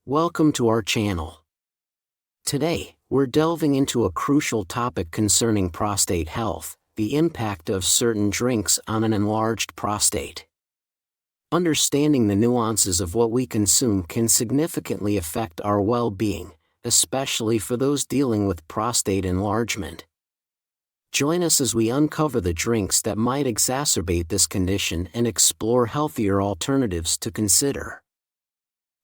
Welcome to our channel. Today, we're delving into a crucial topic concerning prostate health, the impact of certain drinks on an enlarged prostate. Understanding the nuances of what we consume can significantly affect our well-being, especially for those dealing with prostate enlargement. Join us as we uncover the drinks that might exacerbate this condition and explore healthier alternatives to consider.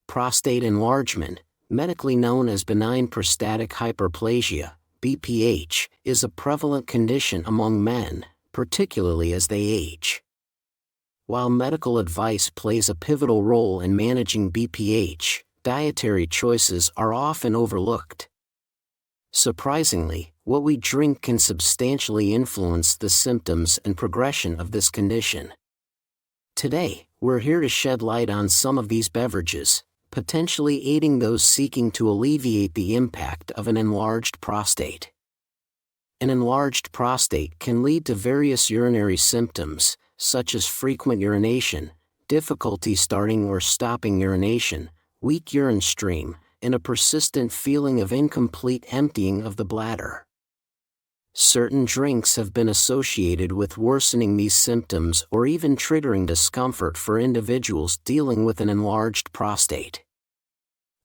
Prostate enlargement, medically known as benign prostatic hyperplasia, BPH, is a prevalent condition among men, particularly as they age. While medical advice plays a pivotal role in managing BPH, dietary choices are often overlooked. Surprisingly, what we drink can substantially influence the symptoms and progression of this condition. Today, we're here to shed light on some of these beverages, potentially aiding those seeking to alleviate the impact of an enlarged prostate. An enlarged prostate can lead to various urinary symptoms, such as frequent urination, difficulty starting or stopping urination, weak urine stream, and a persistent feeling of incomplete emptying of the bladder. Certain drinks have been associated with worsening these symptoms or even triggering discomfort for individuals dealing with an enlarged prostate.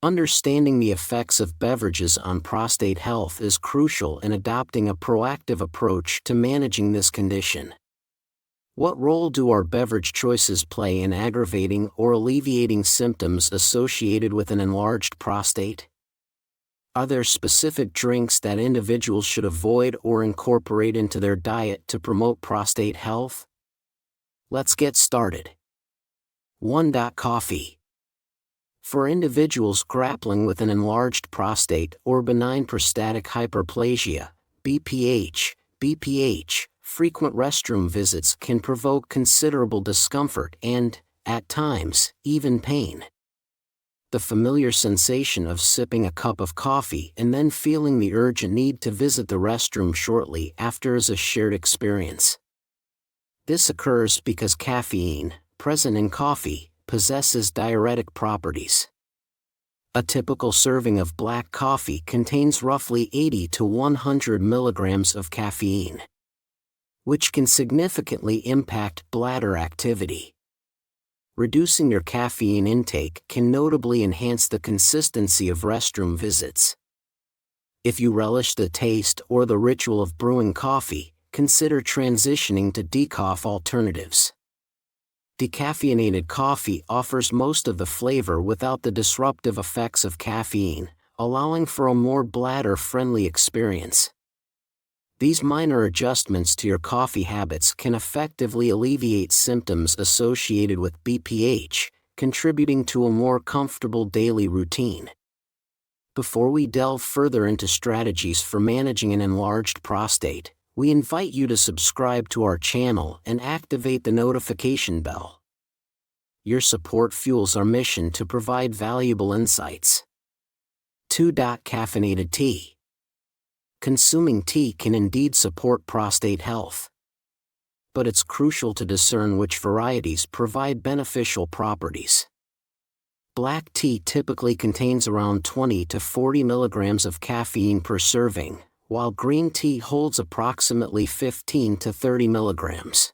Understanding the effects of beverages on prostate health is crucial in adopting a proactive approach to managing this condition. What role do our beverage choices play in aggravating or alleviating symptoms associated with an enlarged prostate? Are there specific drinks that individuals should avoid or incorporate into their diet to promote prostate health? Let's get started. 1. Coffee. For individuals grappling with an enlarged prostate or benign prostatic hyperplasia, BPH, frequent restroom visits can provoke considerable discomfort and, at times, even pain. The familiar sensation of sipping a cup of coffee and then feeling the urgent need to visit the restroom shortly after is a shared experience. This occurs because caffeine, present in coffee, possesses diuretic properties. A typical serving of black coffee contains roughly 80 to 100 milligrams of caffeine, which can significantly impact bladder activity. Reducing your caffeine intake can notably enhance the consistency of restroom visits. If you relish the taste or the ritual of brewing coffee, consider transitioning to decaf alternatives. Decaffeinated coffee offers most of the flavor without the disruptive effects of caffeine, allowing for a more bladder-friendly experience. These minor adjustments to your coffee habits can effectively alleviate symptoms associated with BPH, contributing to a more comfortable daily routine. Before we delve further into strategies for managing an enlarged prostate, we invite you to subscribe to our channel and activate the notification bell. Your support fuels our mission to provide valuable insights. 2. Caffeinated tea. Consuming tea can indeed support prostate health, but it's crucial to discern which varieties provide beneficial properties. Black tea typically contains around 20 to 40 milligrams of caffeine per serving, while green tea holds approximately 15 to 30 milligrams.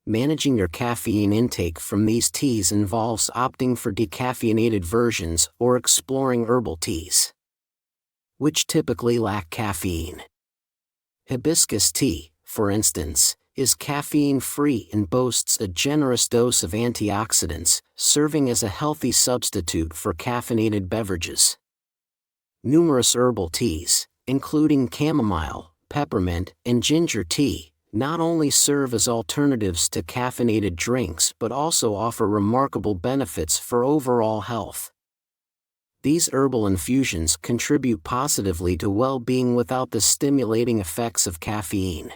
Managing your caffeine intake from these teas involves opting for decaffeinated versions or exploring herbal teas, which typically lack caffeine. Hibiscus tea, for instance, is caffeine-free and boasts a generous dose of antioxidants, serving as a healthy substitute for caffeinated beverages. Numerous herbal teas, including chamomile, peppermint, and ginger tea, not only serve as alternatives to caffeinated drinks but also offer remarkable benefits for overall health. These herbal infusions contribute positively to well-being without the stimulating effects of caffeine.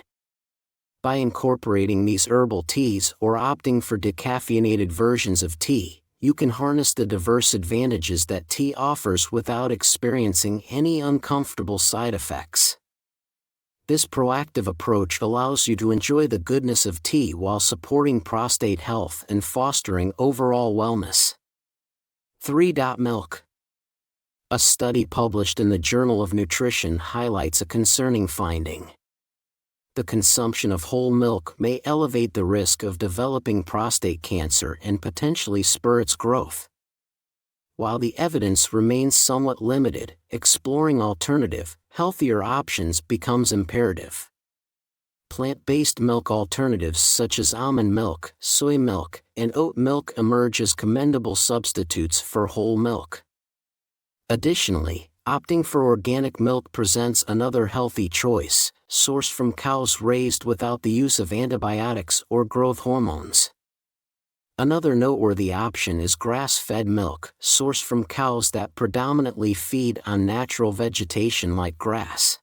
By incorporating these herbal teas or opting for decaffeinated versions of tea, you can harness the diverse advantages that tea offers without experiencing any uncomfortable side effects. This proactive approach allows you to enjoy the goodness of tea while supporting prostate health and fostering overall wellness. 3. Milk. A study published in the Journal of Nutrition highlights a concerning finding. The consumption of whole milk may elevate the risk of developing prostate cancer and potentially spur its growth. While the evidence remains somewhat limited, exploring alternative, healthier options becomes imperative. Plant-based milk alternatives such as almond milk, soy milk, and oat milk emerge as commendable substitutes for whole milk. Additionally, opting for organic milk presents another healthy choice, sourced from cows raised without the use of antibiotics or growth hormones. Another noteworthy option is grass-fed milk, sourced from cows that predominantly feed on natural vegetation like grass.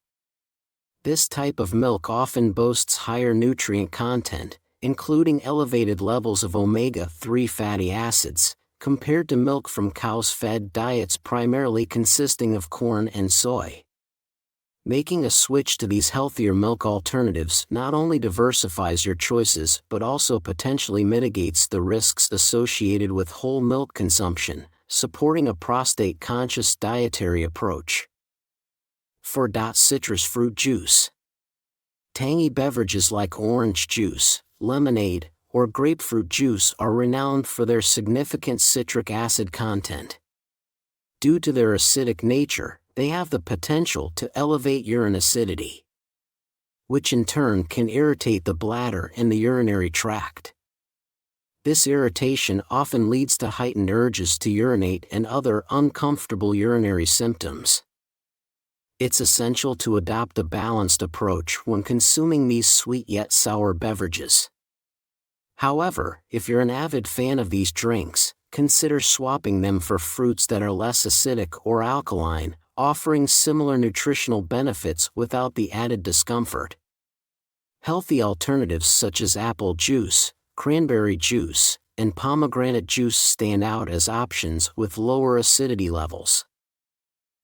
This type of milk often boasts higher nutrient content, including elevated levels of omega-3 fatty acids, compared to milk from cows-fed diets primarily consisting of corn and soy. Making a switch to these healthier milk alternatives not only diversifies your choices but also potentially mitigates the risks associated with whole milk consumption, supporting a prostate-conscious dietary approach. 4. Citrus fruit juice. Tangy beverages like orange juice, lemonade, or grapefruit juice are renowned for their significant citric acid content. Due to their acidic nature, they have the potential to elevate urine acidity, which in turn can irritate the bladder and the urinary tract. This irritation often leads to heightened urges to urinate and other uncomfortable urinary symptoms. It's essential to adopt a balanced approach when consuming these sweet yet sour beverages. However, if you're an avid fan of these drinks, consider swapping them for fruits that are less acidic or alkaline, offering similar nutritional benefits without the added discomfort. Healthy alternatives such as apple juice, cranberry juice, and pomegranate juice stand out as options with lower acidity levels.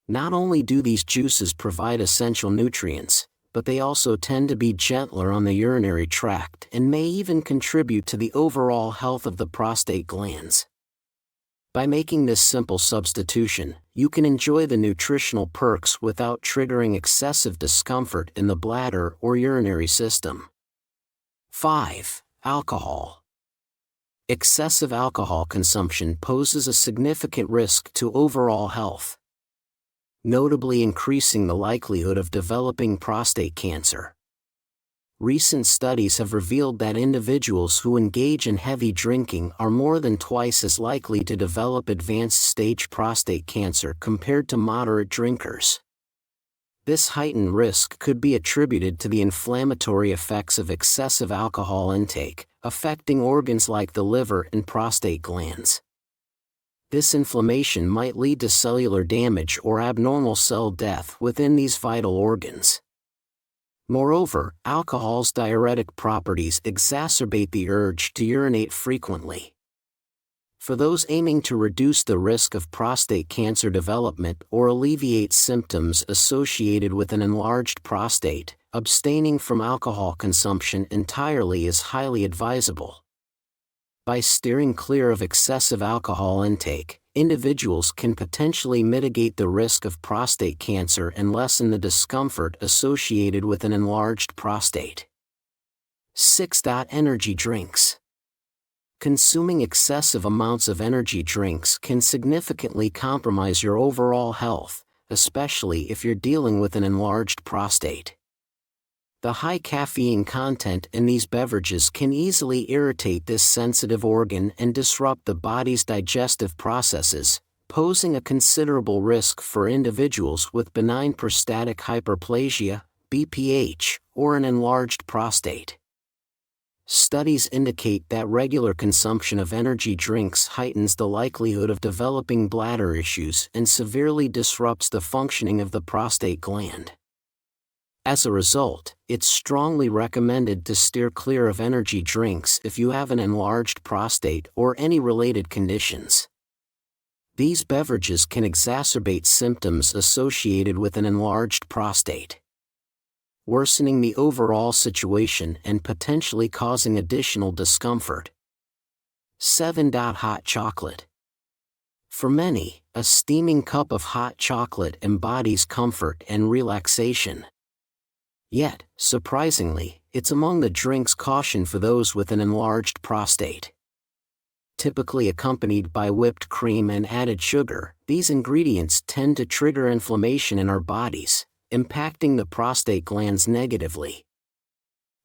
Not only do these juices provide essential nutrients, but they also tend to be gentler on the urinary tract and may even contribute to the overall health of the prostate glands. By making this simple substitution, you can enjoy the nutritional perks without triggering excessive discomfort in the bladder or urinary system. 5. Alcohol. Excessive alcohol consumption poses a significant risk to overall health, notably increasing the likelihood of developing prostate cancer. Recent studies have revealed that individuals who engage in heavy drinking are more than twice as likely to develop advanced-stage prostate cancer compared to moderate drinkers. This heightened risk could be attributed to the inflammatory effects of excessive alcohol intake, affecting organs like the liver and prostate glands. This inflammation might lead to cellular damage or abnormal cell death within these vital organs. Moreover, alcohol's diuretic properties exacerbate the urge to urinate frequently. For those aiming to reduce the risk of prostate cancer development or alleviate symptoms associated with an enlarged prostate, abstaining from alcohol consumption entirely is highly advisable. By steering clear of excessive alcohol intake, individuals can potentially mitigate the risk of prostate cancer and lessen the discomfort associated with an enlarged prostate. 6. Energy drinks. Consuming excessive amounts of energy drinks can significantly compromise your overall health, especially if you're dealing with an enlarged prostate. The high caffeine content in these beverages can easily irritate this sensitive organ and disrupt the body's digestive processes, posing a considerable risk for individuals with benign prostatic hyperplasia, BPH, or an enlarged prostate. Studies indicate that regular consumption of energy drinks heightens the likelihood of developing bladder issues and severely disrupts the functioning of the prostate gland. As a result, it's strongly recommended to steer clear of energy drinks if you have an enlarged prostate or any related conditions. These beverages can exacerbate symptoms associated with an enlarged prostate, worsening the overall situation and potentially causing additional discomfort. 7. Hot chocolate. For many, a steaming cup of hot chocolate embodies comfort and relaxation. Yet, surprisingly, it's among the drinks cautioned for those with an enlarged prostate. Typically accompanied by whipped cream and added sugar, these ingredients tend to trigger inflammation in our bodies, impacting the prostate glands negatively.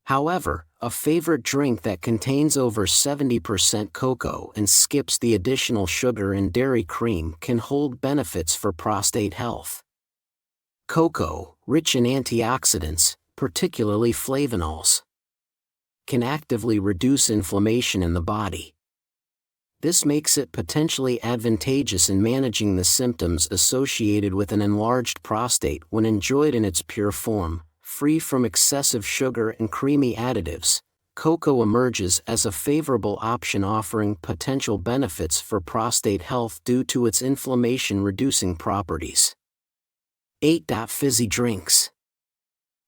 However, a favorite drink that contains over 70% cocoa and skips the additional sugar and dairy cream can hold benefits for prostate health. Cocoa, rich in antioxidants, particularly flavonols, can actively reduce inflammation in the body. This makes it potentially advantageous in managing the symptoms associated with an enlarged prostate when enjoyed in its pure form, free from excessive sugar and creamy additives. Cocoa emerges as a favorable option offering potential benefits for prostate health due to its inflammation-reducing properties. 8. Fizzy drinks.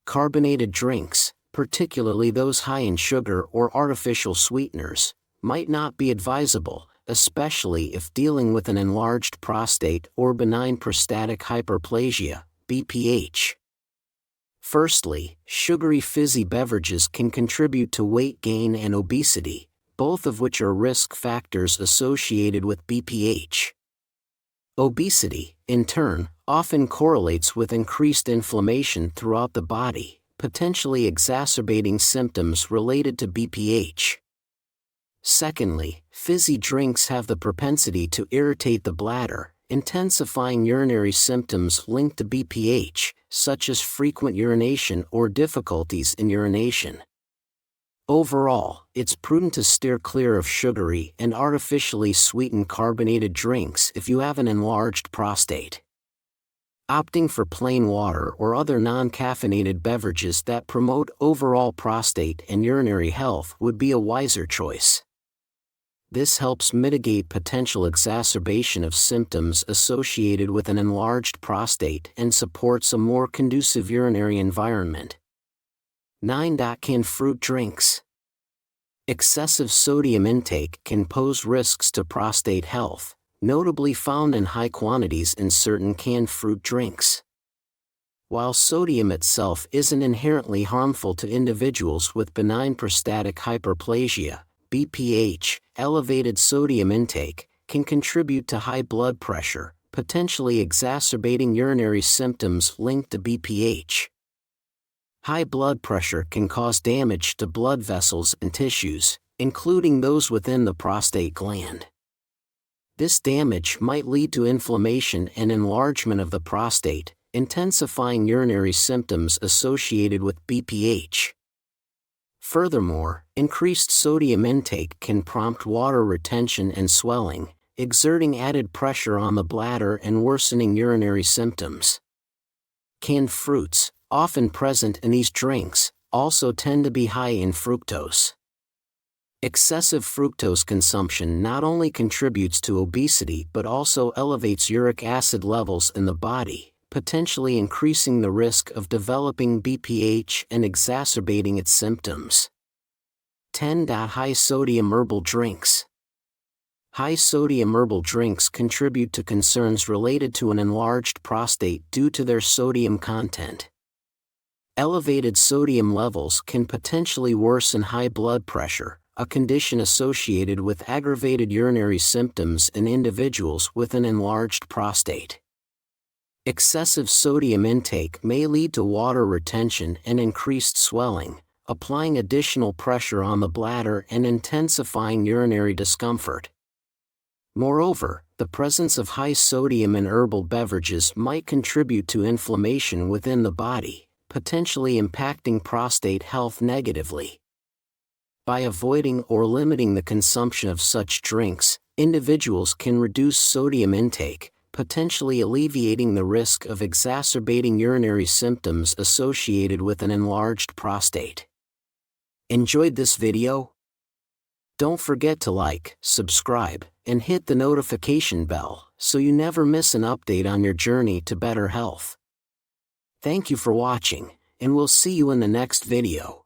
Carbonated drinks, particularly those high in sugar or artificial sweeteners, might not be advisable, especially if dealing with an enlarged prostate or benign prostatic hyperplasia, BPH. Firstly, sugary fizzy beverages can contribute to weight gain and obesity, both of which are risk factors associated with BPH. Obesity, in turn, often correlates with increased inflammation throughout the body, potentially exacerbating symptoms related to BPH. Secondly, fizzy drinks have the propensity to irritate the bladder, intensifying urinary symptoms linked to BPH, such as frequent urination or difficulties in urination. Overall, it's prudent to steer clear of sugary and artificially sweetened carbonated drinks if you have an enlarged prostate. Opting for plain water or other non-caffeinated beverages that promote overall prostate and urinary health would be a wiser choice. This helps mitigate potential exacerbation of symptoms associated with an enlarged prostate and supports a more conducive urinary environment. 9. Canned fruit drinks. Excessive sodium intake can pose risks to prostate health, notably found in high quantities in certain canned fruit drinks. While sodium itself isn't inherently harmful to individuals with benign prostatic hyperplasia, BPH, elevated sodium intake can contribute to high blood pressure, potentially exacerbating urinary symptoms linked to BPH. High blood pressure can cause damage to blood vessels and tissues, including those within the prostate gland. This damage might lead to inflammation and enlargement of the prostate, intensifying urinary symptoms associated with BPH. Furthermore, increased sodium intake can prompt water retention and swelling, exerting added pressure on the bladder and worsening urinary symptoms. Canned fruits, often present in these drinks, also tend to be high in fructose. Excessive fructose consumption not only contributes to obesity but also elevates uric acid levels in the body, potentially increasing the risk of developing BPH and exacerbating its symptoms. 10. High-sodium herbal drinks. High-sodium herbal drinks contribute to concerns related to an enlarged prostate due to their sodium content. Elevated sodium levels can potentially worsen high blood pressure, a condition associated with aggravated urinary symptoms in individuals with an enlarged prostate. Excessive sodium intake may lead to water retention and increased swelling, applying additional pressure on the bladder and intensifying urinary discomfort. Moreover, the presence of high sodium in herbal beverages might contribute to inflammation within the body, potentially impacting prostate health negatively. By avoiding or limiting the consumption of such drinks, individuals can reduce sodium intake, potentially alleviating the risk of exacerbating urinary symptoms associated with an enlarged prostate. Enjoyed this video? Don't forget to like, subscribe, and hit the notification bell so you never miss an update on your journey to better health. Thank you for watching, and we'll see you in the next video.